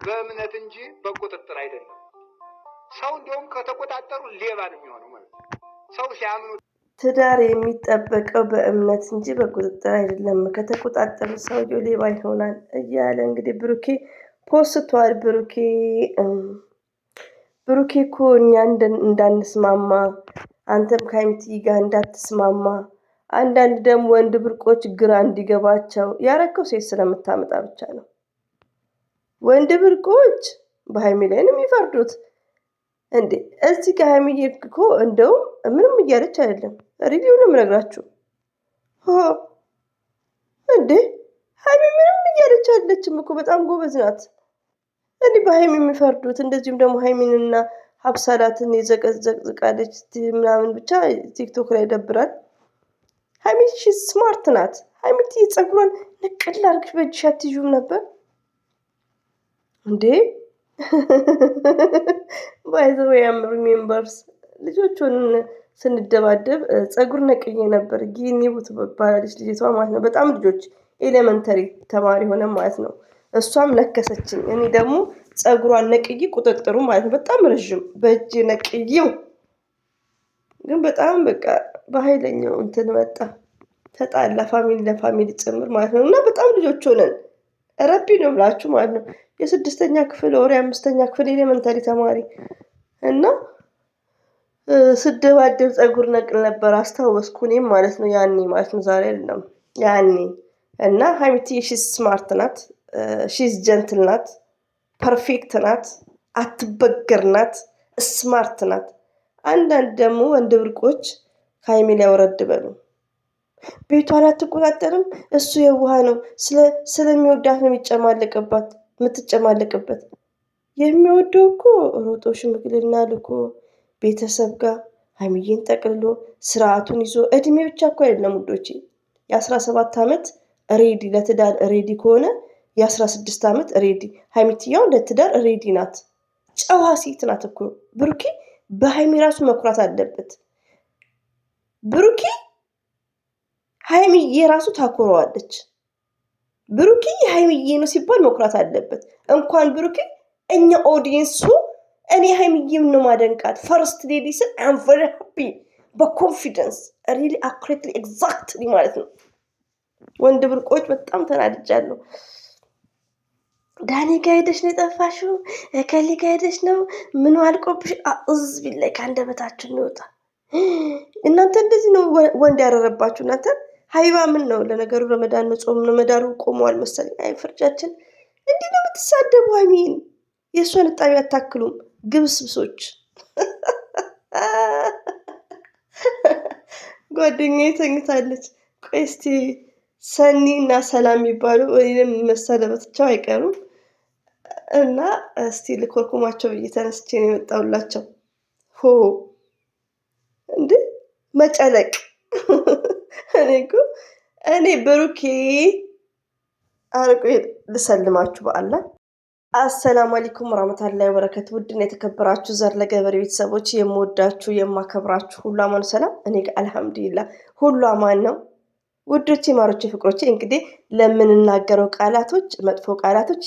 በእምነት እንጂ በቁጥጥር አይደለም። ሰው እንደውም ከተቆጣጠሩ ሌባ ነው የሚሆነው ማለት ነው። ሰው ሲያምኑ ትዳር የሚጠበቀው በእምነት እንጂ በቁጥጥር አይደለም። ከተቆጣጠሩ ሰውየው ሌባ ይሆናል እያለ እንግዲህ ብሩኬ ፖስቷል። ብሩኬ እኮ እኛ እንዳንስማማ አንተም ከሀይሚቲ ጋር እንዳትስማማ አንዳንድ ደግሞ ወንድ ብርቆች ግራ እንዲገባቸው ያረከው ሴት ስለምታመጣ ብቻ ነው። ወንድ ብርቆች በሀይሚ ላይ ነው የሚፈርዱት እንዴ! እዚህ ጋር ሀይሚዬ እኮ እንደውም ምንም እያለች አይደለም። ሪቪው ነው የምነግራችሁ እንዴ! ሀይሚ ምንም እያለች አይደለችም እኮ በጣም ጎበዝ ናት። እንዲህ በሀይሚ የሚፈርዱት እንደዚሁም ደግሞ ሀይሚንና ሀብሳላትን የዘቀዘቃለች ምናምን ብቻ ቲክቶክ ላይ ይደብራል። ሀይሚ ስማርት ናት። ሀይሚቲ ፀጉሯን ንቅል አድርግሽ በእጅሽ አትይዥም ነበር እንዴ? ባይዘው ያምሩ ሜምበርስ ልጆቹን ስንደባደብ ፀጉር ነቅዬ ነበር። ጊኒቡት ባላለች ልጅቷ ማለት ነው። በጣም ልጆች ኤሌመንተሪ ተማሪ ሆነ ማለት ነው። እሷም ነከሰችኝ። እኔ ደግሞ ፀጉሯን ነቅዬ ቁጥጥሩ ማለት ነው በጣም ረዥም በእጅ ነቅዬው፣ ግን በጣም በቃ በኃይለኛው እንትን መጣ ተጣላ። ፋሚሊ ለፋሚሊ ጭምር ማለት ነው። እና በጣም ልጆች ሆነን ረቢ ነው ብላችሁ ማለት ነው። የስድስተኛ ክፍል ወር የአምስተኛ ክፍል ኤሌመንተሪ ተማሪ እና ስደባደብ ፀጉር ነቅል ነበር አስታወስኩ። እኔም ማለት ነው ያኔ ማለት ነው ዛሬ አይደለም ያኔ። እና ሀይሚቲ ሺዝ ስማርት ናት፣ ሺዝ ጀንትል ናት፣ ፐርፌክት ናት፣ አትበገር ናት፣ ስማርት ናት። አንዳንድ ደግሞ ወንድ ብርቆች ከሀይሚ ላይ ወረድ በሉ። ቤቷን አትቆጣጠርም፣ እሱ የዋህ ነው፣ ስለሚወዳት ነው የምትጨማለቅበት። የሚወደው እኮ ሮጦ ሽምግልና ልኮ ቤተሰብ ጋር ሀይሚዬን ጠቅልሎ ስርዓቱን ይዞ እድሜ ብቻ እኮ አይደለም ውዶቼ። የ17 ዓመት ሬዲ ለትዳር ሬዲ ከሆነ የ16 ዓመት ሬዲ። ሀይሚትያው ለትዳር ሬዲ ናት። ጨዋ ሴት ናት እኮ። ብሩኬ በሀይሚ ራሱ መኩራት አለበት። ብሩኬ ሀይሚዬ ራሱ ታኮረዋለች። ብሩኬ የሀይሚዬ ነው ሲባል መኩራት አለበት። እንኳን ብሩኬ እኛ ኦዲየንሱ እኔ ሀይሚዬም ነው ማደንቃት። ፈርስት ሌዲ ስል አም ቨሪ ሃፒ በኮንፊደንስ ሪሊ አኩሬትሊ ኤግዛክትሊ ማለት ነው። ወንድ ብርቆች በጣም ተናድጃለሁ። ዳኒ ጋ ሄደሽ ነው የጠፋሽው፣ ከሊ ጋ ሄደሽ ነው ምን አልቆብሽ? አኡዝ ቢላይ ከአንደበታችሁ ይወጣ። እናንተ እንደዚህ ነው ወንድ ያረረባችሁ እናንተ። ሀይባ ምን ነው ለነገሩ ረመዳን ነው ጾም ነው መዳሩ ቆመዋል መሰለኝ። አይ ፍርጃችን እንዲህ ነው የምትሳደቡ። ሀይሚን የእሷን እጣቢ አታክሉም ግብስብሶች። ጓደኛዬ ተኝታለች። ቆይ እስቲ ሰኒ እና ሰላም የሚባሉ ወይም መሰለበትቸው አይቀሩም እና እስቲ ልኮርኩማቸው ብዬ ተነስቼ ነው የመጣሁላቸው። እንዴ መጨለቅ እኔ ብሩኬ አርቆ ልሰልማችሁ በአላ። አሰላሙ አለይኩም ወራህመቱላሂ ወበረካቱ። ውድና የተከበራችሁ ዘር ለገበሬ ቤተሰቦች የምወዳችሁ የማከብራችሁ ሁሉ አማን ሰላም። እኔ ጋር አልሐምዱሊላህ ሁሉ አማን ነው። ውዶቼ ማሮቼ ፍቅሮቼ፣ እንግዲህ ለምንናገረው ቃላቶች መጥፎ ቃላቶች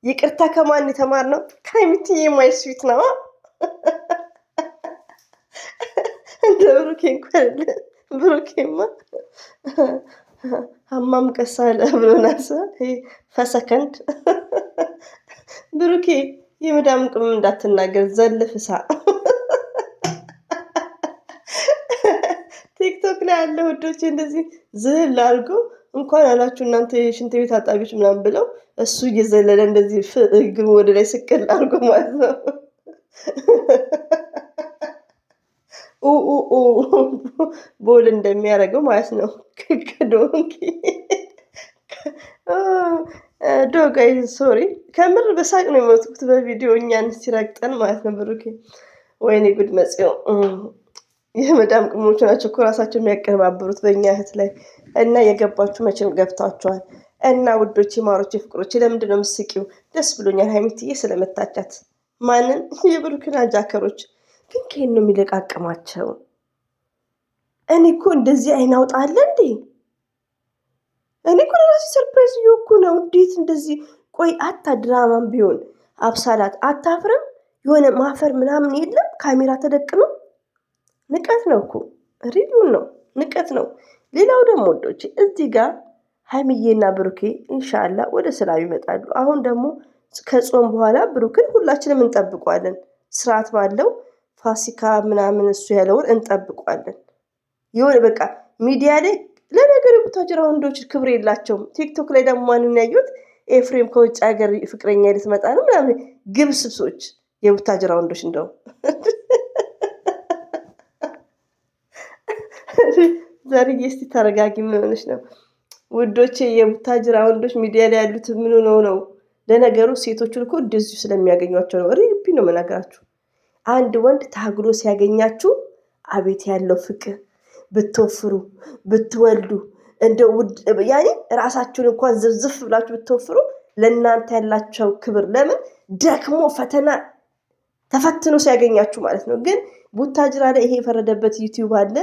ይቅርታ ከማን የተማርነው? ከሀይሚትዬ ማይ ስዊት ነው። እንደ ብሩኬ እንኳን ብሩኬማ ሀማም ቀሳለ ብሎናል። ፈሰከንድ ብሩኬ የመዳም ቅመም እንዳትናገር ዘልፍሳ። ቲክቶክ ላይ ያለ ውዶቼ እንደዚህ ዝል አድርጎ እንኳን አላችሁ እናንተ የሽንት ቤት አጣቢዎች ምናምን ብለው እሱ እየዘለለ እንደዚህ እግሩ ወደ ላይ ስቅል አድርጎ ማለት ነው። ቦል እንደሚያደርገው ማለት ነው። ከዶንኪ ዶጋይ ሶሪ፣ ከምር በሳቅ ነው የሞትኩት በቪዲዮ እኛን ሲረግጠን ማለት ነው። ብሩኬ ወይኔ ጉድ መጽዮ። የመዳም ቅሞች ናቸው እኮ ራሳቸው የሚያቀነባብሩት በእኛ እህት ላይ እና የገባችሁ መቼም ገብታችኋል። እና ውዶቼ ማሮቼ ፍቅሮቼ ለምንድን ነው የምትስቂው? ደስ ብሎኛል ሀይሚትዬ ስለመታቻት። ማንን? የብሩክን አጃከሮች ግን ከየት ነው የሚለቃቅማቸው? እኔ እኮ እንደዚህ አይናውጣለ እንዴ? እኔ እኮ ለራሴ ሰርፕራይዝ እየሆንኩ ነው። እንዴት እንደዚህ ቆይ አታ ድራማም ቢሆን አብሳላት አታፍርም? የሆነ ማፈር ምናምን የለም? ካሜራ ተደቅኖ ንቀት ነው እኮ ሪዲውን ነው ንቀት ነው። ሌላው ደግሞ ወዶች እዚህ ጋር ሀይሚዬና ብሩኬ ኢንሻአላ ወደ ሰላም ይመጣሉ። አሁን ደግሞ ከጾም በኋላ ብሩክን ሁላችንም እንጠብቋለን። ስርዓት ባለው ፋሲካ ምናምን እሱ ያለውን እንጠብቋለን። የሆነ በቃ ሚዲያ ላይ ለነገሩ የቡታጅራ ወንዶች ክብር የላቸውም። ቲክቶክ ላይ ደግሞ ማንን ያዩት ኤፍሬም ከውጭ ሀገር ፍቅረኛ ልትመጣ ነው ምናምን ግብስብሶች የቡታጅራ ወንዶች እንደው ዛሬ እስቲ ተረጋጊ። ምን ሆነሽ ነው ውዶቼ? የቡታጅራ ወንዶች ሚዲያ ላይ ያሉት ምን ሆነው ነው? ለነገሩ ሴቶቹን እኮ እንደዚሁ ስለሚያገኟቸው ነው። ሪፒ ነው የምነግራችሁ። አንድ ወንድ ታግሎ ሲያገኛችሁ አቤት ያለው ፍቅር ብትወፍሩ ብትወልዱ እንደው ያኔ ራሳችሁን እንኳን ዝፍዝፍ ብላችሁ ብትወፍሩ ለእናንተ ያላቸው ክብር ለምን ደክሞ ፈተና ተፈትኖ ሲያገኛችሁ ማለት ነው። ግን ቡታጅራ ላይ ይሄ የፈረደበት ዩቲዩብ አለ።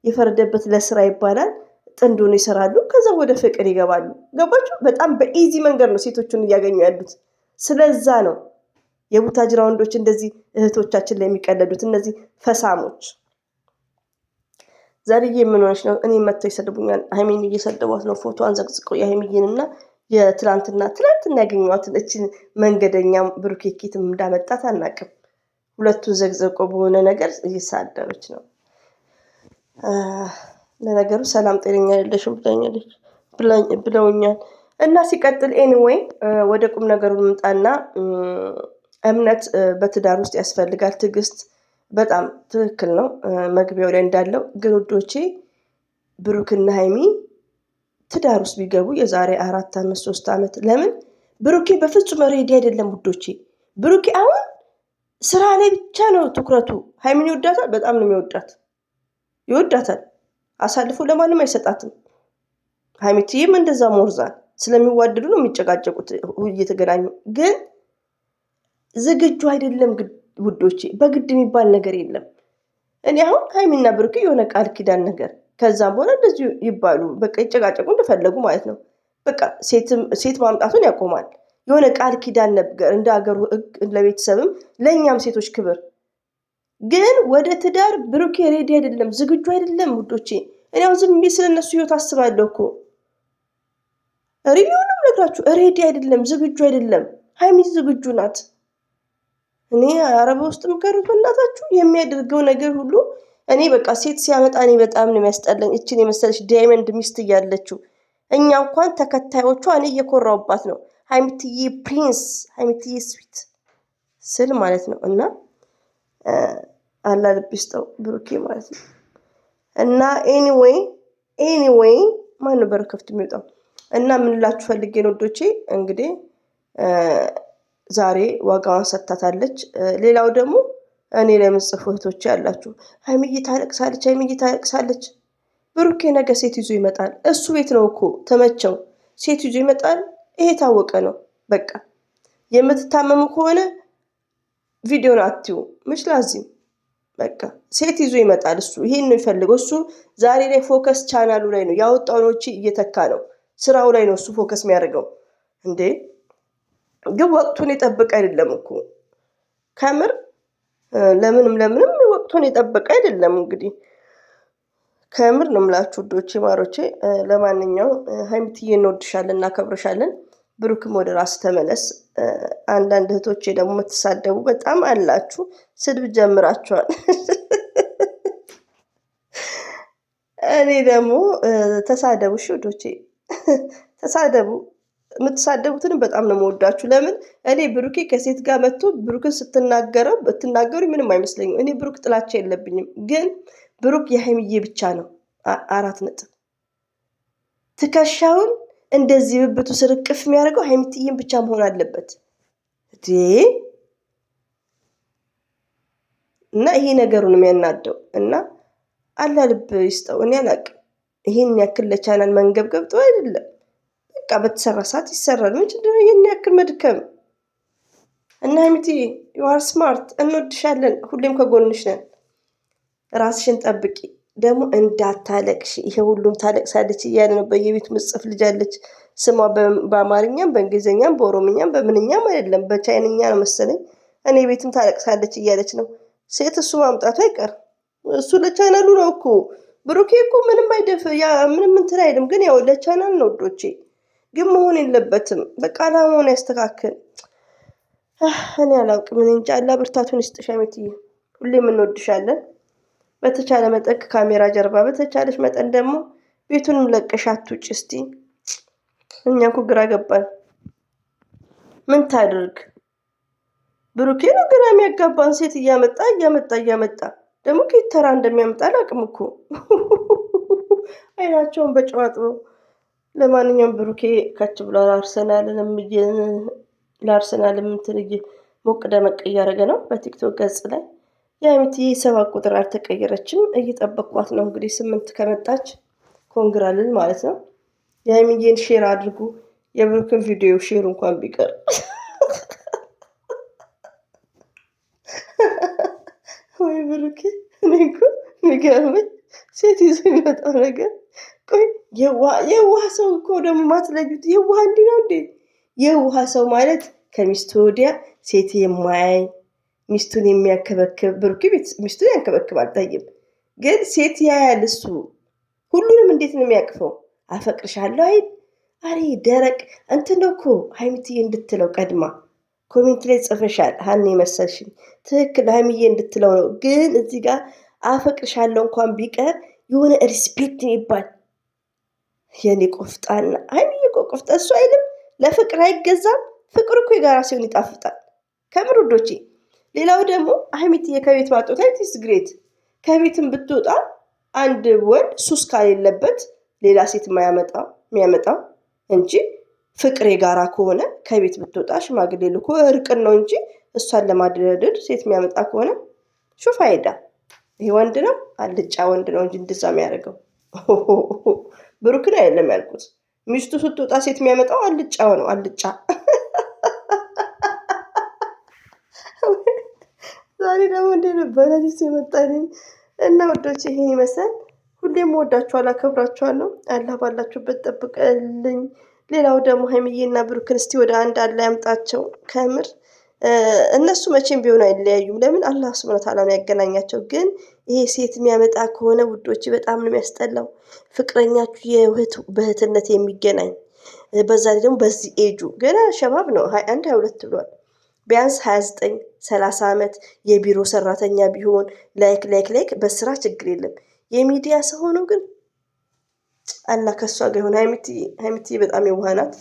የፈረደበት ለስራ ይባላል። ጥንዱን ይሰራሉ፣ ከዛ ወደ ፍቅር ይገባሉ። ገባችሁ? በጣም በኢዚ መንገድ ነው ሴቶቹን እያገኙ ያሉት። ስለዛ ነው የቡታጅራ ወንዶች እንደዚህ እህቶቻችን ላይ የሚቀለዱት እነዚህ ፈሳሞች። ዛሬዬ ምን ሆነች ነው? እኔ መጥተው ይሰድቡኛል። ሀይሜን እየሰደቧት ነው። ፎቶዋን ዘቅዝቀው የሀይሜንና የትላንትና ያገኘኋትን እችን መንገደኛ ብሩኬ ኬትም እንዳመጣት አናቅም። ሁለቱን ዘቅዘቆ በሆነ ነገር እየሳደበች ነው። ለነገሩ ሰላም ጤነኛ አይደለሽም ብለውኛል። እና ሲቀጥል ኤኒዌይ ወደ ቁም ነገሩ ምጣና እምነት በትዳር ውስጥ ያስፈልጋል። ትዕግስት በጣም ትክክል ነው። መግቢያው ላይ እንዳለው ግን ውዶቼ ብሩክና ሀይሚ ትዳር ውስጥ ቢገቡ የዛሬ 4 ዓመት 3 ዓመት ለምን ብሩኬ በፍጹም ሬዲ አይደለም ውዶቼ። ብሩኬ አሁን ስራ ላይ ብቻ ነው ትኩረቱ። ሀይሚን ይወዳታል፣ በጣም ነው ይወዳታል። አሳልፎ ለማንም አይሰጣትም። ሀይሚትዬም እንደዛ ሞርዛል። ስለሚዋደዱ ነው የሚጨቃጨቁት እየተገናኙ። ግን ዝግጁ አይደለም ውዶቼ። በግድ የሚባል ነገር የለም። እኔ አሁን ሀይሚና ብሩኬ የሆነ ቃል ኪዳን ነገር ከዛም በኋላ እንደዚሁ ይባሉ በቃ ይጨቃጨቁ እንደፈለጉ ማለት ነው። በቃ ሴት ማምጣቱን ያቆማል። የሆነ ቃል ኪዳን ነገር እንደ ሀገሩ ሕግ ለቤተሰብም ለእኛም ሴቶች ክብር። ግን ወደ ትዳር ብሩኬ ሬዲ አይደለም፣ ዝግጁ አይደለም ውዶቼ። እኔ አሁን ዝም ብዬ ስለነሱ ህይወት አስባለሁ እኮ ሪቪውንም ነግራችሁ። ሬዲ አይደለም፣ ዝግጁ አይደለም። ሀይሚ ዝግጁ ናት። እኔ አረብ ውስጥ ምከሩት በእናታችሁ። የሚያደርገው ነገር ሁሉ እኔ በቃ ሴት ሲያመጣ እኔ በጣም ነው የሚያስጠላኝ። እችን የመሰለች ዳይመንድ ሚስት እያለችው እኛ እንኳን ተከታዮቿ እኔ እየኮራውባት ነው። ሀይሚትዬ ፕሪንስ፣ ሀይሚትዬ ስዊት ስል ማለት ነው። እና አላህ ልብ ይስጠው ብሩኬ ማለት ነው። እና ኤኒዌይ ማን በር ከፍት የሚወጣው እና ምንላችሁ ፈልጌ ነው ወዶቼ። እንግዲህ ዛሬ ዋጋዋን ሰጥታታለች። ሌላው ደግሞ እኔ ለምጽፉ እህቶች ያላችሁ ሀይሚዬ ታለቅሳለች። ብሩኬ ነገ ሴት ይዞ ይመጣል። እሱ ቤት ነው እኮ ተመቸው፣ ሴት ይዞ ይመጣል። ይሄ ታወቀ ነው። በቃ የምትታመሙ ከሆነ ቪዲዮን አትዩ ምሽላዚም በቃ ሴት ይዞ ይመጣል። እሱ ይሄን ነው የሚፈልገው። እሱ ዛሬ ላይ ፎከስ ቻናሉ ላይ ነው ያወጣው ነው እየተካ ነው። ስራው ላይ ነው እሱ ፎከስ የሚያደርገው። እንዴ ግን ወቅቱን የጠበቀ አይደለም እኮ ከምር ለምንም ወቅቱን የጠበቀ አይደለም። እንግዲህ ከምር ነው የምላችሁ ውዶቼ ማሮቼ። ለማንኛውም ሀይሚትዬ እንወድሻለን፣ እናከብረሻለን። ብሩክም ወደ ራስ ተመለስ። አንዳንድ እህቶቼ ደግሞ የምትሳደቡ በጣም አላችሁ፣ ስድብ ጀምራችኋል። እኔ ደግሞ ተሳደቡ፣ እሺ ውዶቼ ተሳደቡ። የምትሳደቡትን በጣም ነው የምወዳችሁ። ለምን እኔ ብሩኬ ከሴት ጋር መጥቶ ብሩክን ብትናገሩ ምንም አይመስለኝም። እኔ ብሩክ ጥላቻ የለብኝም። ግን ብሩክ የሀይሚዬ ብቻ ነው። 4 ነጥብ። ትከሻውን እንደዚህ ብብቱ ስርቅፍ የሚያደርገው ሀይሚትዬን ብቻ መሆን አለበት እና ይሄ ነገሩ ነው የሚያናደው። እና አላህ ልብ ይስጠው። እኔ አላቅም። ይሄን ያክል ለቻናል መንገብገብ ጥሩ አይደለም። በቃ በተሰራ ሰዓት ይሰራል። ምንድነው ይሄን ያክል መድከም? እና ሀይሚትዬ ዩ አር ስማርት፣ እንወድሻለን። ሁሌም ከጎንሽ ነን። ራስሽን ጠብቂ። ደግሞ እንዳታለቅሽ። ይሄ ሁሉም ታለቅሳለች እያለ ነው በየቤቱ ምጽፍ ልጅ አለች። ስሟ በአማርኛም በእንግሊዝኛም በኦሮምኛም በምንኛም አይደለም በቻይንኛ ነው መሰለኝ። እኔ ቤትም ታለቅሳለች እያለች ነው። ሴት እሱ ማምጣቱ አይቀር። እሱ ለቻናሉ ነው እኮ ብሩኬ እኮ ምንም አይደፍ ያ ምንም እንትን አይልም። ግን ያው ለቻናል ነው ወዶቼ። ግን መሆን የለበትም። በቃ አላማውን ያስተካክል። እኔ አላውቅም። እኔ እንጃ። አላህ ብርታቱን ይስጥሽ ሀይሚትዬ። ሁሌም እንወድሻለን። በተቻለ መጠን ከካሜራ ጀርባ በተቻለሽ መጠን ደግሞ ቤቱንም ለቀሽ አትውጪ እስቲ። እኛ እኮ ግራ ገባን። ምን ታድርግ? ብሩኬ ነው ግራ የሚያጋባን። ሴት እያመጣ ደግሞ ከየት ተራ እንደሚያመጣ አላውቅም እኮ። አይናቸውን በጨው አጥበው። ለማንኛውም ብሩኬ ከች ብሏል። ለአርሰናልም እንትን ሞቅ ደመቅ እያደረገ ነው በቲክቶክ ገጽ ላይ። የሀይሚትዬ 7 ቁጥር አልተቀየረችም። እየጠበቅኳት ነው እንግዲህ 8 ከመጣች ኮንግራልን ማለት ነው። የሀይሚዬን ሼር አድርጉ። የብሩክን ቪዲዮ ሼር እንኳን ቢቀር ወይ ብሩኬ። እኔ እኮ የሚገርመኝ ሴት ይዞ የሚመጣው ነገር። ቆይ የዋህ ሰው እኮ ደግሞ ማትለዩት የዋህ እንዲህ ነው እንዴ? የዋህ ሰው ማለት ከሚስቱ ወዲያ ሴት የማያይ ሚስቱን የሚያከበክብ። ብሩኬ ቤት ሚስቱን ያንከበክባል። ጠይብ ግን ሴት ያያል እሱ። ሁሉንም እንዴት ነው የሚያቅፈው? አፈቅርሻለሁ አይል። አሬ ደረቅ እንትን ነው እኮ ሀይሚትዬ እንድትለው ቀድማ ኮሜንት ላይ ጽፈሻል። ሀኔ መሰልሽኝ። ትክክል ሀይሚዬ እንድትለው ነው። ግን እዚህ ጋር አፈቅርሻለሁ እንኳን ቢቀር የሆነ ሪስፔክት ይባል። የኔ ቆፍጣና ሀይሚዬ እኮ ቆፍጣ እሱ አይልም። ለፍቅር አይገዛም። ፍቅር እኮ የጋራ ሲሆን ይጣፍጣል። ከምር ውዶቼ። ሌላው ደግሞ ሀይሚትዬ ከቤት ማጥወታ ኢትስ ግሬት። ከቤትም ብትወጣ አንድ ወንድ ሱስ ካሌለበት ሌላ ሴት የሚያመጣው እንጂ ፍቅር የጋራ ከሆነ ከቤት ብትወጣ ሽማግሌ ልኮ እርቅን ነው እንጂ እሷን ለማድረድር ሴት የሚያመጣ ከሆነ ሹፍ አይዳ። ይሄ ወንድ ነው፣ አልጫ ወንድ ነው እንጂ እንደዛ የሚያደርገው ብሩክን አይደለም ያልኩት። ሚስቱ ስትወጣ ሴት የሚያመጣው አልጫው ነው፣ አልጫ። ዛሬ ደግሞ እንደ ነበረ ሊስ የመጣልኝ እና ወዶች ይሄን ይመስላል። ሁሌም ወዳችኋለሁ፣ አከብራችኋለሁ። አላህ ባላችሁበት ጠብቀልኝ። ሌላው ደግሞ ሀይሚዬና ብሩክን እስቲ ወደ አንድ አላህ ያምጣቸው። ከምር እነሱ መቼም ቢሆኑ አይለያዩም። ለምን አላህ ሱብሃነሁ ወተዓላ ነው ያገናኛቸው። ግን ይሄ ሴት የሚያመጣ ከሆነ ውዶች በጣም ነው የሚያስጠላው። ፍቅረኛችሁ በእህትነት የሚገናኝ በዛ ላይ ደግሞ በዚህ ኤጁ ገና ሸባብ ነው 21 22 ብሏል። ቢያንስ 29 30 ዓመት የቢሮ ሰራተኛ ቢሆን ላይክ በስራ ችግር የለም። የሚዲያ ሰው ሆኖ ግን አላህ ከሷ ጋር ይሁን። ሀይሚትዬ በጣም የዋህ ናት።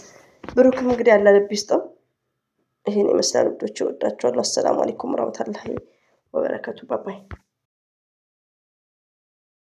ብሩክም እንግዲህ አላህ ልብ ይስጠው። ይሄን ይመስላል ውዶች፣ እወዳችኋለሁ። አሰላሙ አለይኩም ወራህመቱላሂ ወበረካቱ። ባባይ